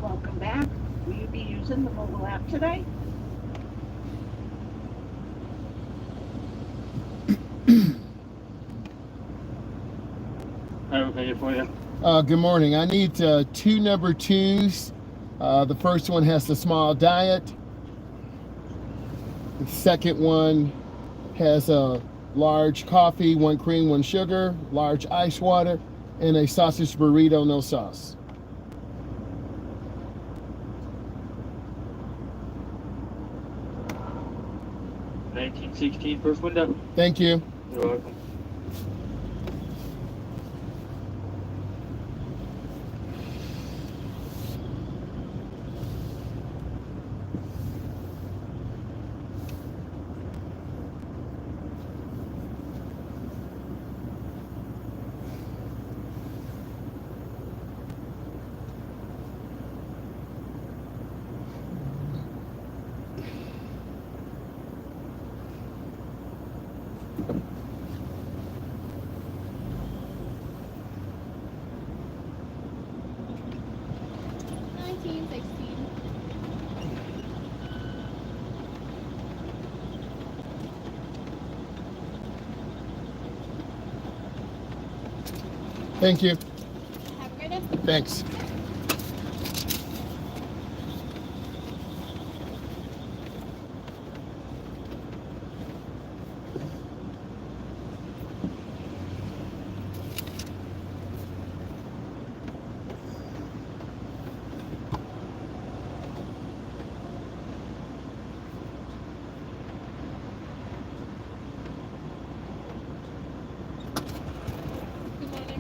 Welcome back. Will you be using the mobile app today? Hi, what can I get for you? Good morning. I need two number twos. The first one has the small diet. The second one has a large coffee, 1 cream, 1 sugar, large ice water, and a sausage burrito, no sauce. First window. Thank you. You're welcome. Thank you. Have a great day. Thanks.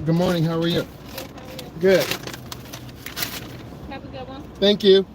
Good morning. How are you? Good. Have a good one. Thank you.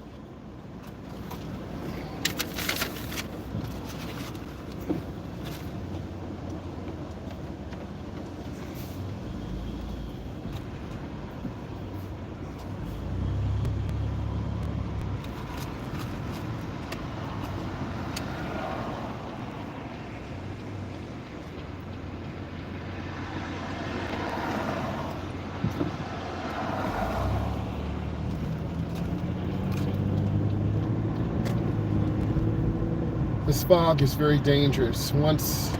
This fog is very dangerous. Once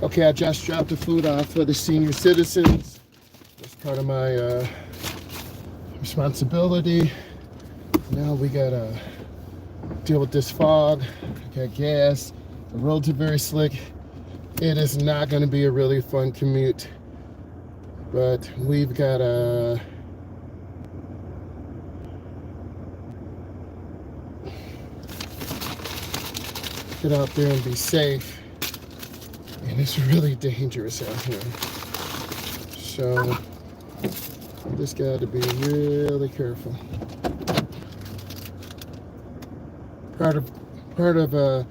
Okay, I just dropped the food off for the senior citizens. That's part of my responsibility. Now we gotta deal with this fog. Got gas. The roads are very slick. It is not gonna be a really fun commute, but we've gotta get out there and be safe. And it's really dangerous out here. So just got to be really careful. Part of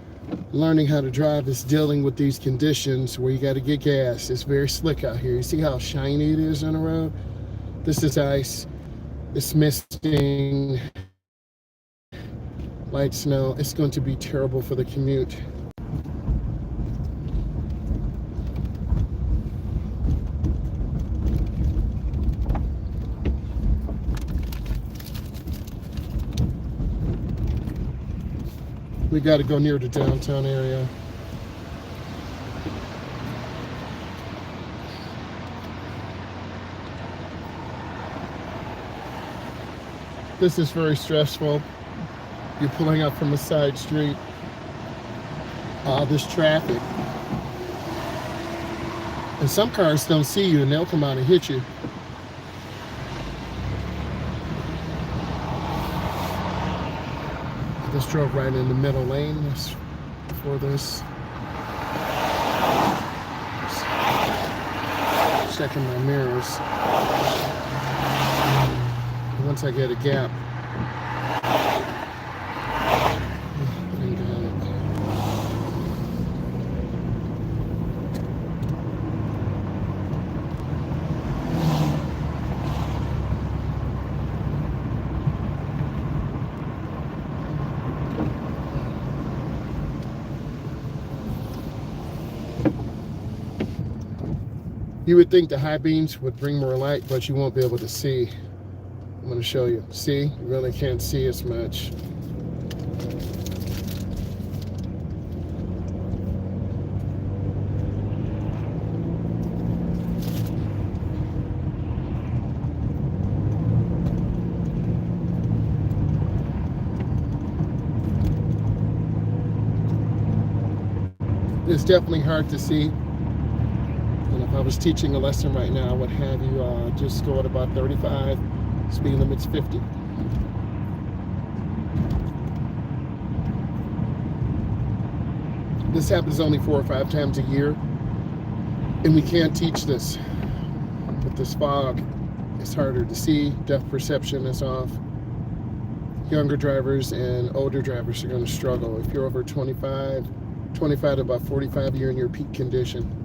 learning how to drive is dealing with these conditions where you got to get gas. It's very slick out here. You see how shiny it is on the road? This is ice. It's misting. Light snow. It's going to be terrible for the commute. We got to go near the downtown area. This is very stressful. You're pulling up from a side street. There's traffic. And some cars don't see you and they'll come out and hit you. Just drove right in the middle lane for this. Checking my mirrors. Once I get a gap. You would think the high beams would bring more light, but you won't be able to see. I'm going to show you. See? You really can't see as much. It's definitely hard to see. If I was teaching a lesson right now, I would have you just go at about 35, speed limit's 50. This happens only 4 or 5 times a year, and we can't teach this. With this fog, it's harder to see, depth perception is off. Younger drivers and older drivers are going to struggle. If you're over 25 to about 45, you're in your peak condition.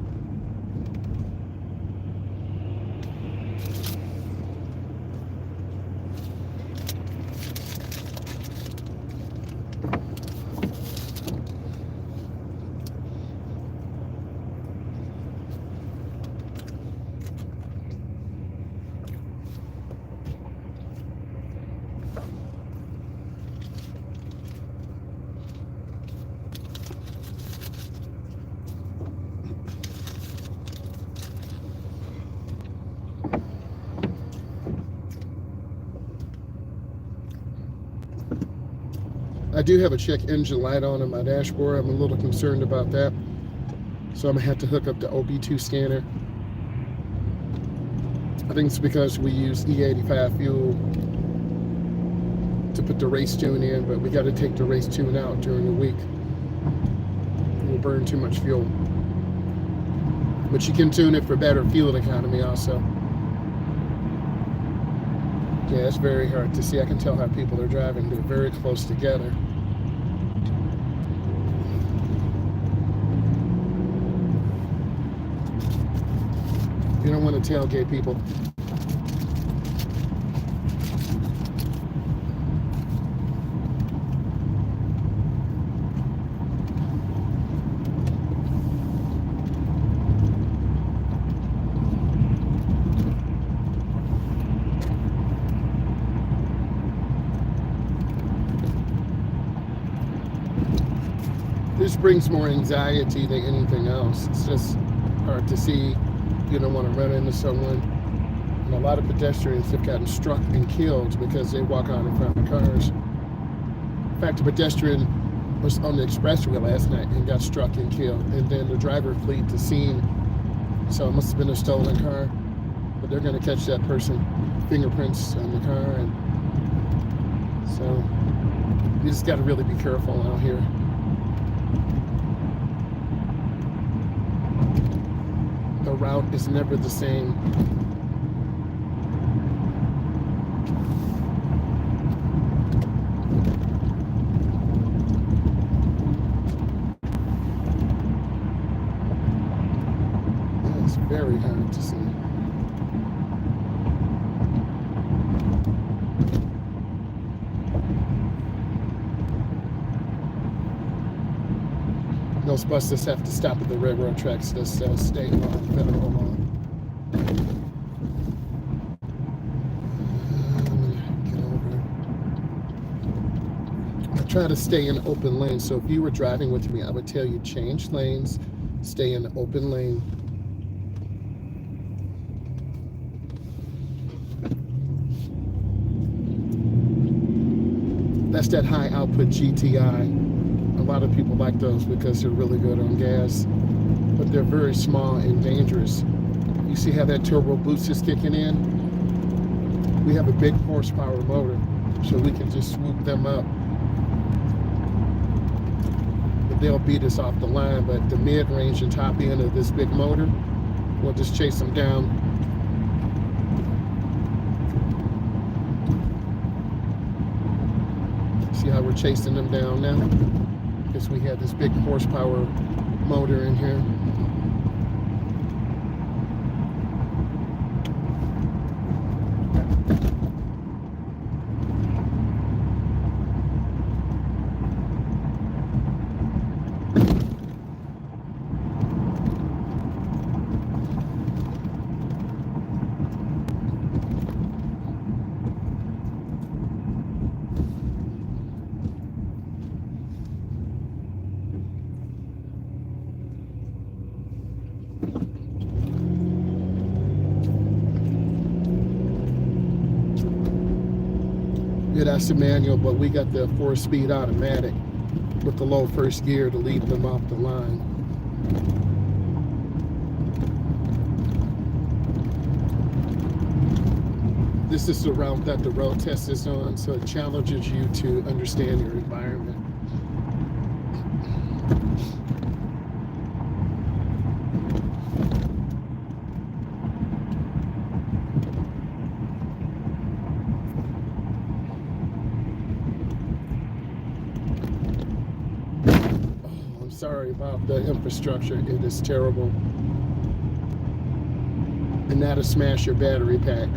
I do have a check engine light on my dashboard. I'm a little concerned about that. So I'm gonna have to hook up the OB2 scanner. I think it's because we use E85 fuel to put the race tune in, but we got to take the race tune out during the week. We'll burn too much fuel. But you can tune it for better fuel economy also. Yeah, it's very hard to see. I can tell how people are driving. They're very close together. You don't want to tailgate people. This brings more anxiety than anything else. It's just hard to see. You don't want to run into someone. And a lot of pedestrians have gotten struck and killed because they walk out in front of cars. In fact, a pedestrian was on the expressway last night and got struck and killed. And then the driver fled the scene. So it must have been a stolen car. But they're going to catch that person. Fingerprints on the car. And so you just got to really be careful out here. The route is never the same. It's very hard to see. Those buses have to stop at the railroad tracks. This state law, federal law. I'm gonna get over. I try to stay in open lanes. So if you were driving with me, I would tell you change lanes, stay in the open lane. That's that high output GTI. A lot of people like those because they're really good on gas, but they're very small and dangerous. You see how that turbo boost is kicking in? We have a big horsepower motor, so we can just swoop them up. But they'll beat us off the line, but the mid-range and top end of this big motor will just chase them down. See how we're chasing them down now? Because we have this big horsepower motor in here. Yeah, that's the manual, but we got the 4-speed automatic with the low first gear to lead them off the line. This is the route that the road test is on, so it challenges you to understand your environment. Sorry about the infrastructure, it is terrible. And that'll smash your battery pack.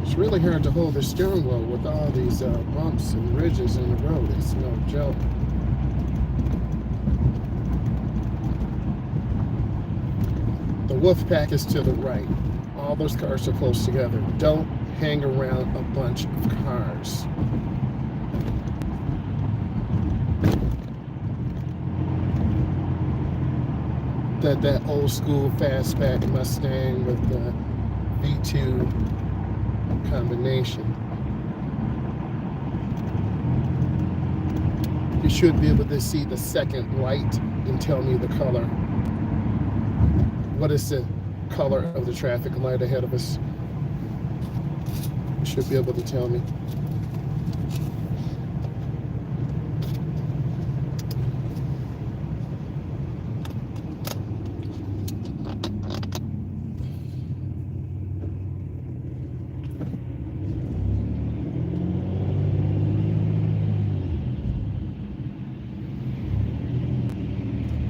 It's really hard to hold the steering wheel with all these bumps and ridges in the road. It's no joke. wolf pack is to the right. All those cars are close together. Don't hang around a bunch of cars. That old school fastback Mustang with the V2 combination. You should be able to see the second light and tell me the color. What is the color of the traffic light ahead of us? You should be able to tell me.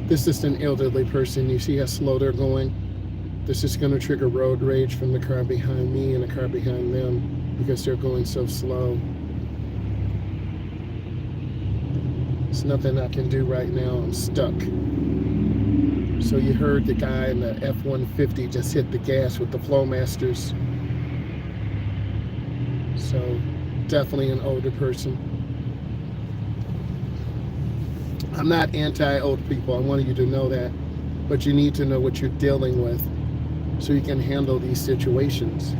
This is an elderly person. You see how slow they're going? This is going to trigger road rage from the car behind me and the car behind them because they're going so slow. There's nothing I can do right now. I'm stuck. So you heard the guy in the F-150 just hit the gas with the Flowmasters. So definitely an older person. I'm not anti-old people. I wanted you to know that. But you need to know what you're dealing with so you can handle these situations.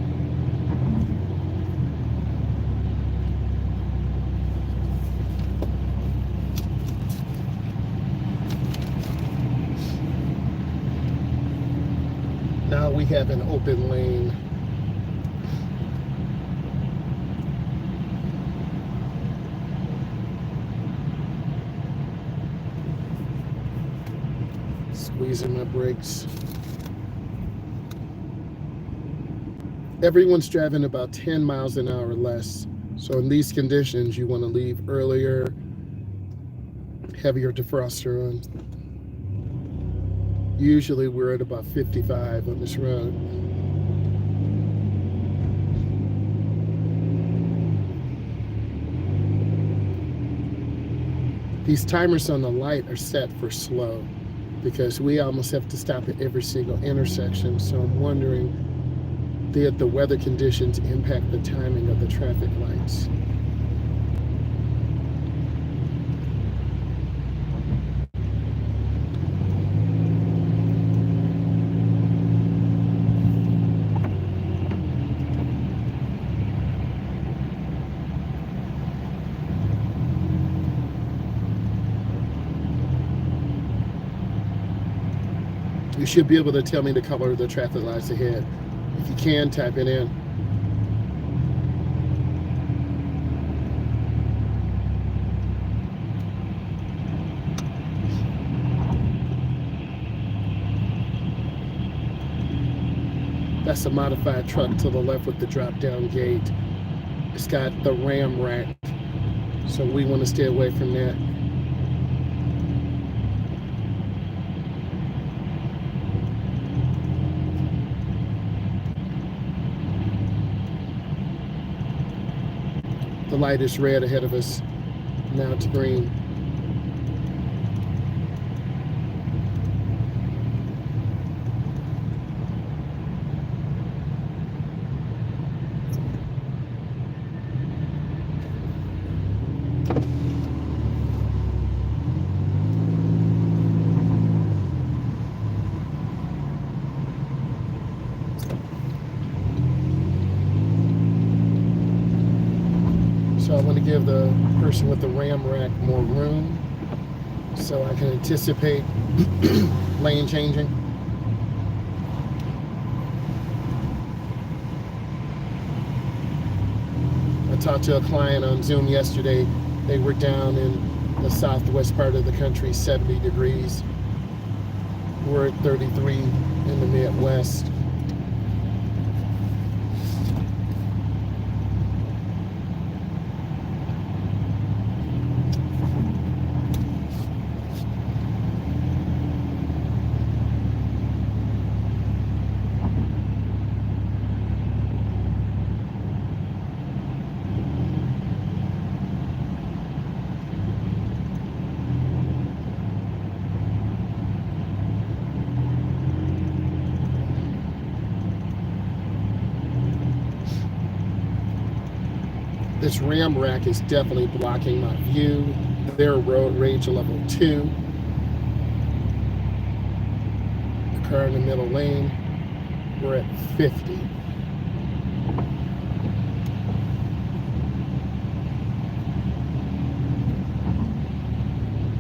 Now we have an open lane. Squeezing my brakes. Everyone's driving about 10 miles an hour less. So in these conditions, you want to leave earlier, have your defroster on. Usually we're at about 55 on this road. These timers on the light are set for slow because we almost have to stop at every single intersection. So I'm wondering, did the weather conditions impact the timing of the traffic lights? You should be able to tell me the color of the traffic lights ahead. If you can, type it in. That's a modified truck to the left with the drop-down gate. It's got the ram rack, so we want to stay away from that. The light is red ahead of us. Now it's green. So I want to give the person with the ram rack more room so I can anticipate lane changing. I talked to a client on Zoom yesterday. They were down in the southwest part of the country, 70 degrees. We're at 33 in the Midwest. This ram rack is definitely blocking my view. They're road rage level 2. The car in the middle lane, we're at 50.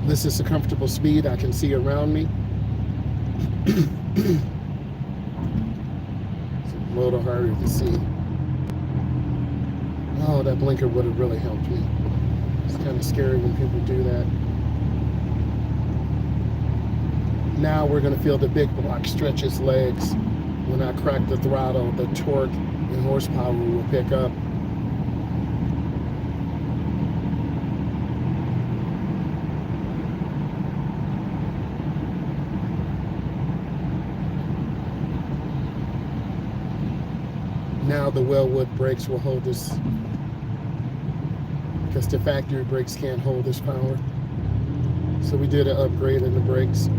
This is a comfortable speed. I can see around me. It's a little harder to see. Oh, that blinker would have really helped me. It's kind of scary when people do that. Now we're going to feel the big block stretch its legs. When I crack the throttle, the torque and horsepower will pick up. Now the Wellwood brakes will hold this, because the factory brakes can't hold this power. So we did an upgrade in the brakes.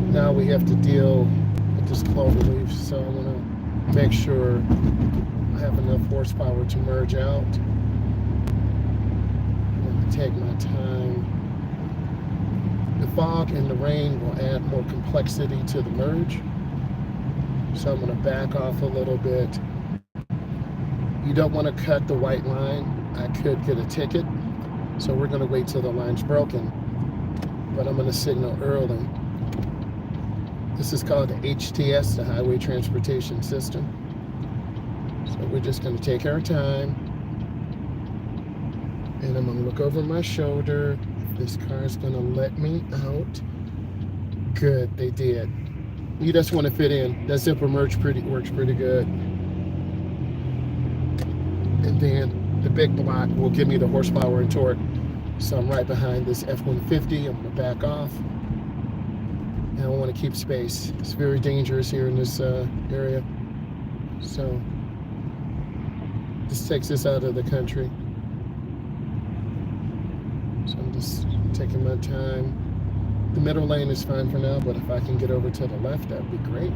Now we have to deal with this clover leaf, so I'm going to make sure I have enough horsepower to merge out. I'm going to take my time. The fog and the rain will add more complexity to the merge, so I'm going to back off a little bit. You don't want to cut the white line. I could get a ticket, so we're going to wait till the line's broken, but I'm going to signal early. This is called the HTS, the Highway Transportation System. So we're just going to take our time. And I'm going to look over my shoulder. This car is going to let me out. Good, they did. You just want to fit in. That zipper merge works pretty good. And then the big block will give me the horsepower and torque. So I'm right behind this F-150. I'm going to back off. And I want to keep space. It's very dangerous here in this area. So this takes us out of the country. So I'm just taking my time. The middle lane is fine for now, but if I can get over to the left, that would be great.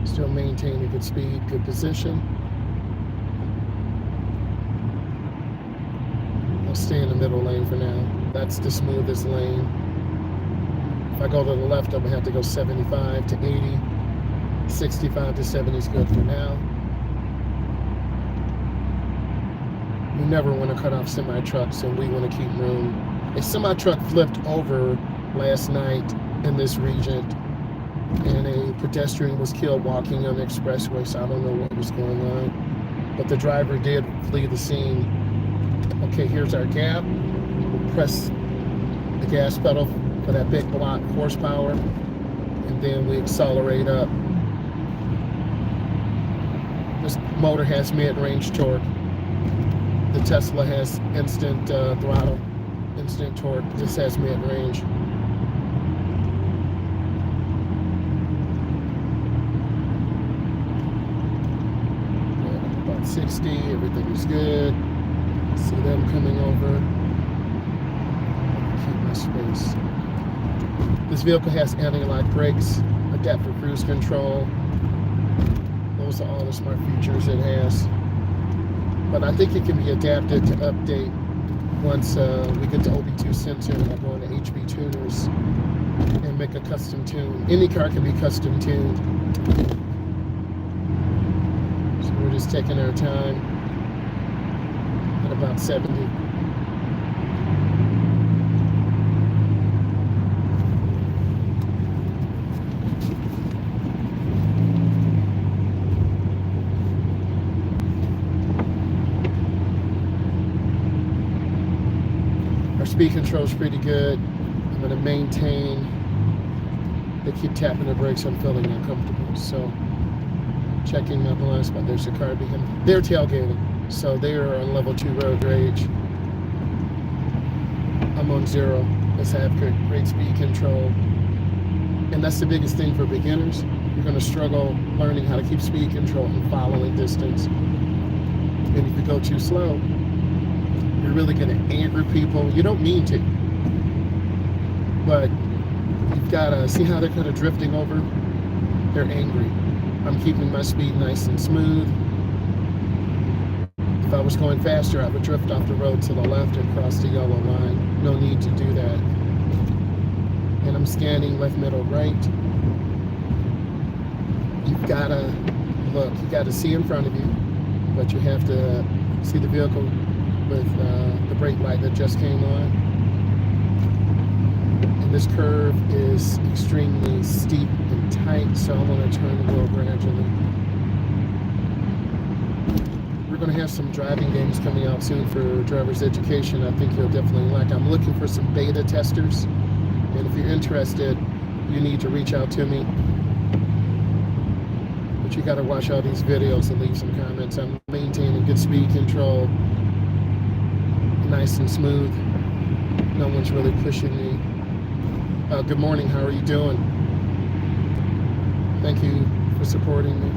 Still maintain a good speed, good position. I'll stay in the middle lane for now. That's the smoothest lane. If I go to the left, I'm gonna have to go 75 to 80. 65 to 70 is good for now. We never want to cut off semi-trucks, and we want to keep room. A semi-truck flipped over last night in this region, and a pedestrian was killed walking on the expressway, so I don't know what was going on. But the driver did flee the scene. Okay, here's our gap. We'll press the gas pedal for that big block horsepower, and then we accelerate up. This motor has mid-range torque. The Tesla has instant throttle, instant torque. This has mid-range. About 60, everything is good. See them coming over. Keep my space. This vehicle has anti-lock brakes, adaptive cruise control. Those are all the smart features it has. But I think it can be adapted to update once we get to OB2 sensor and I go into HB tuners and make a custom tune. Any car can be custom tuned. So we're just taking our time at about 70. speed control is pretty good. I'm going to maintain. They keep tapping the brakes. I'm feeling uncomfortable. So checking my blind spot. There's a car behind me. They're tailgating. So they are on level 2 road rage. I'm on 0. Let's have great speed control. And that's the biggest thing for beginners. You're going to struggle learning how to keep speed control and following distance. And if you go too slow, you're really going to anger people. You don't mean to. But you've got to see how they're kind of drifting over. They're angry. I'm keeping my speed nice and smooth. If I was going faster, I would drift off the road to the left and cross the yellow line. No need to do that. And I'm scanning left, middle, right. You've got to look. You got to see in front of you, but you have to see the vehicle with the brake light that just came on. And this curve is extremely steep and tight, so I want to turn the wheel gradually. We're going to have some driving games coming out soon for driver's education. I think you'll definitely like. I'm looking for some beta testers, and if you're interested, you need to reach out to me. But you got to watch all these videos and leave some comments. I'm maintaining good speed control, nice and smooth. No one's really pushing me. Good morning. How are you doing? Thank you for supporting me.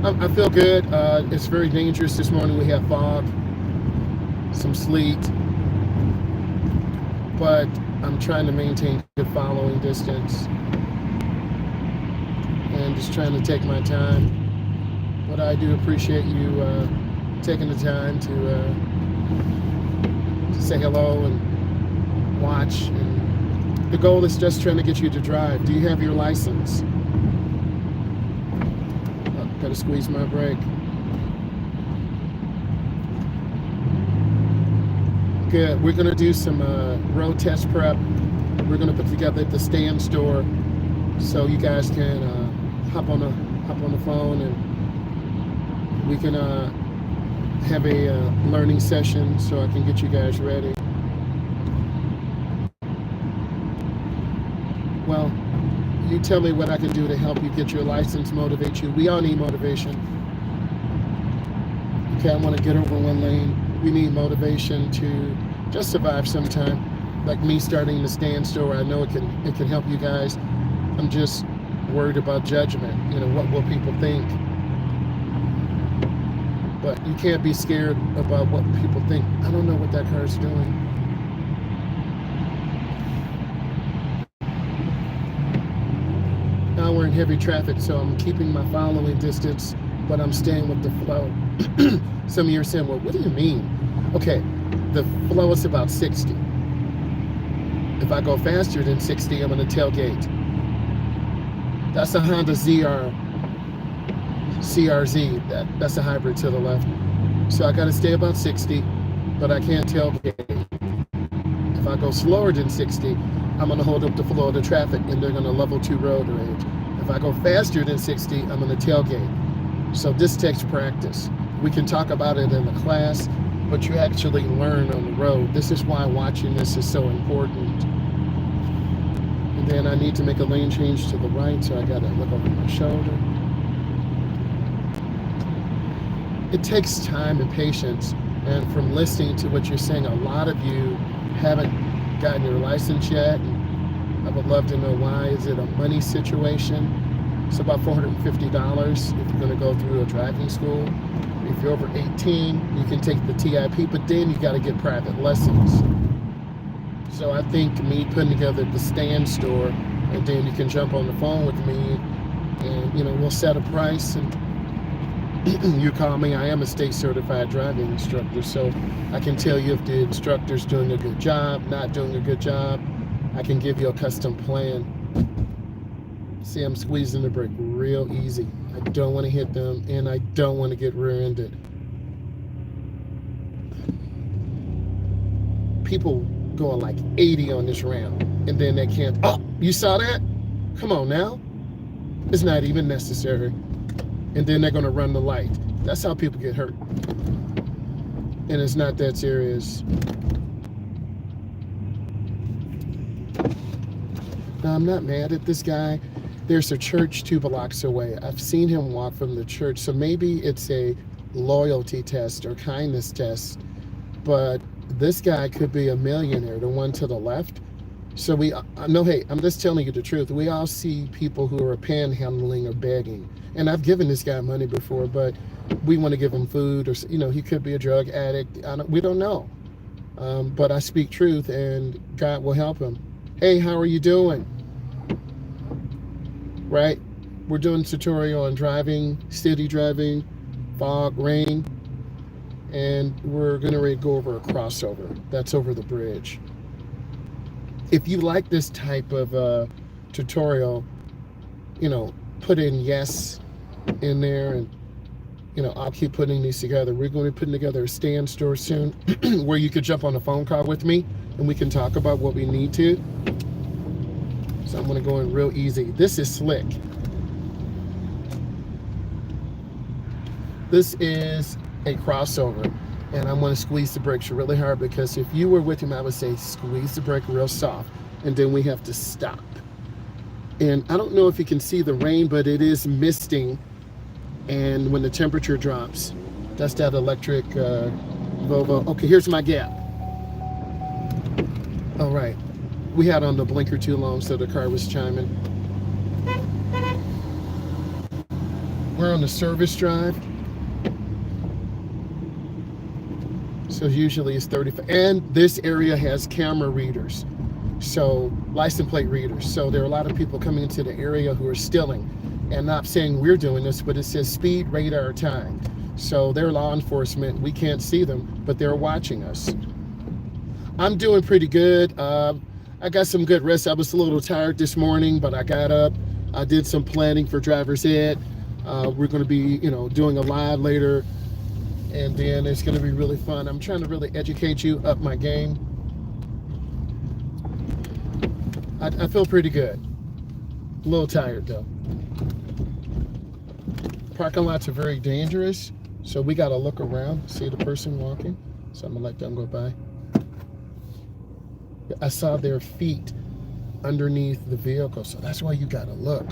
I feel good. It's very dangerous this morning. We have fog, some sleet, but I'm trying to maintain good following distance and just trying to take my time. But I do appreciate you taking the time to say hello and watch. And the goal is just trying to get you to drive. Do you have your license? Gotta squeeze my brake. Good. We're gonna do some road test prep. We're gonna put together the stand store so you guys can hop on the phone and we can have a learning session so I can get you guys ready. Well, you tell me what I can do to help you get your license, motivate you. We all need motivation. Okay, I want to get over one lane. We need motivation to just survive sometime. Like me starting the stand store, I know it can help you guys. I'm just worried about judgment. You know, what will people think? But you can't be scared about what people think. I don't know what that car's doing. Now we're in heavy traffic, so I'm keeping my following distance, but I'm staying with the flow. Some of you are saying, well, what do you mean? Okay, the flow is about 60. If I go faster than 60, I'm going to tailgate. That's a Honda CRZ. That's a hybrid to the left. So I got to stay about 60, but I can't tailgate. If I go slower than 60, I'm going to hold up the flow of the traffic and they're going to level 2 road rage. If I go faster than 60, I'm going to tailgate. So this takes practice. We can talk about it in the class, but you actually learn on the road. This is why watching this is so important. And then I need to make a lane change to the right, so I got to look over my shoulder. It takes time and patience. And from listening to what you're saying, a lot of you haven't gotten your license yet. And I would love to know why. Is it a money situation? It's about $450 if you're going to go through a driving school. If you're over 18, you can take the TIP, but then you got to get private lessons. So I think me putting together the stand store, and then you can jump on the phone with me, and we'll set a price, and you call me. I am a state certified driving instructor, so I can tell you if the instructor's doing a good job, not doing a good job. I can give you a custom plan. See, I'm squeezing the brake real easy. I don't want to hit them, and I don't want to get rear-ended. People going like 80 on this ramp, and then they can't. Oh, you saw that? Come on now. It's not even necessary. And then they're going to run the light. That's how people get hurt. And it's not that serious. Now, I'm not mad at this guy. There's a church 2 blocks away. I've seen him walk from the church, so maybe it's a loyalty test or kindness test. But this guy could be a millionaire, the one to the left. So no, hey, I'm just telling you the truth. We all see people who are panhandling or begging. And I've given this guy money before, but we want to give him food, or, he could be a drug addict. We don't know. But I speak truth, and God will help him. Hey, how are you doing? Right? We're doing a tutorial on driving, city driving, fog, rain, and we're going to go over a crossover. That's over the bridge. If you like this type of tutorial, put in yes in there, and I'll keep putting these together. We're going to be putting together a stand store soon where you could jump on a phone call with me and we can talk about what we need to. So I'm going to go in real easy. This is slick. This is a crossover, and I'm going to squeeze the brakes really hard, because if you were with him, I would say squeeze the brake real soft, and then we have to stop. And I don't know if you can see the rain, but it is misting. And when the temperature drops, that's that electric Volvo. Okay, here's my gap. All right. We had on the blinker too long, so the car was chiming. We're on the service drive. So usually it's 35. And this area has camera readers. So license plate readers. So there are a lot of people coming into the area who are stealing. And not saying we're doing this, but it says speed, radar, time. So they're law enforcement. We can't see them, but they're watching us. I'm doing pretty good. I got some good rest. I was a little tired this morning, but I got up. I did some planning for driver's ed. We're going to be, doing a live later, and then it's going to be really fun. I'm trying to really educate you, up my game. I feel pretty good. A little tired though. Parking lots are very dangerous, so we got to look around, see the person walking. So I'm gonna let them go by. I saw their feet underneath the vehicle, so that's why you got to look,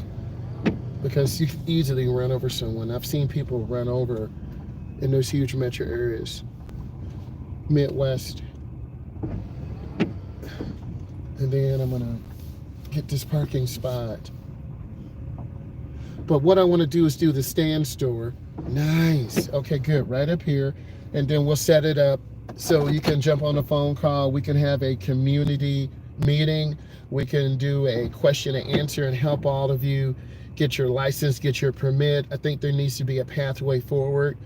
because you can easily run over someone. I've seen people run over in those huge metro areas, Midwest. And then I'm gonna get this parking spot. But what I want to do is do the stand store. Nice. Okay, good. Right up here. And then we'll set it up so you can jump on a phone call. We can have a community meeting. We can do a question and answer and help all of you get your license, get your permit. I think there needs to be a pathway forward.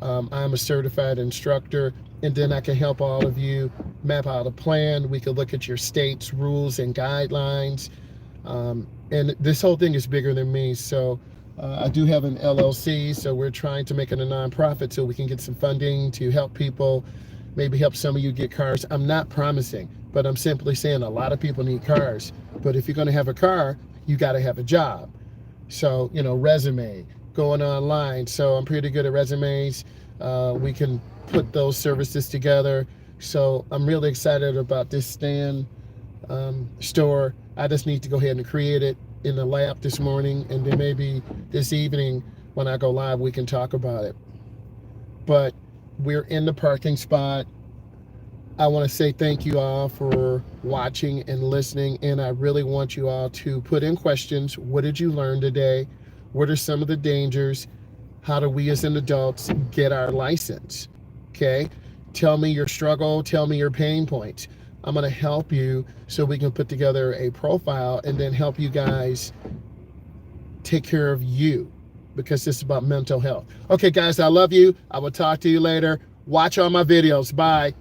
I'm a certified instructor, and then I can help all of you map out a plan. We can look at your state's rules and guidelines. And this whole thing is bigger than me. So I do have an LLC, so we're trying to make it a nonprofit so we can get some funding to help people, maybe help some of you get cars. I'm not promising, but I'm simply saying a lot of people need cars. But if you're going to have a car, you got to have a job. So, resume, going online. So I'm pretty good at resumes. We can put those services together. So I'm really excited about this stand store. I just need to go ahead and create it in the lab this morning, and then maybe this evening when I go live, we can talk about it. But we're in the parking spot. I want to say thank you all for watching and listening, and I really want you all to put in questions. What did you learn today? What are some of the dangers? How do we as an adults get our license? Okay? Tell me your struggle. Tell me your pain points. I'm going to help you so we can put together a profile and then help you guys take care of you, because this is about mental health. Okay, guys, I love you. I will talk to you later. Watch all my videos. Bye.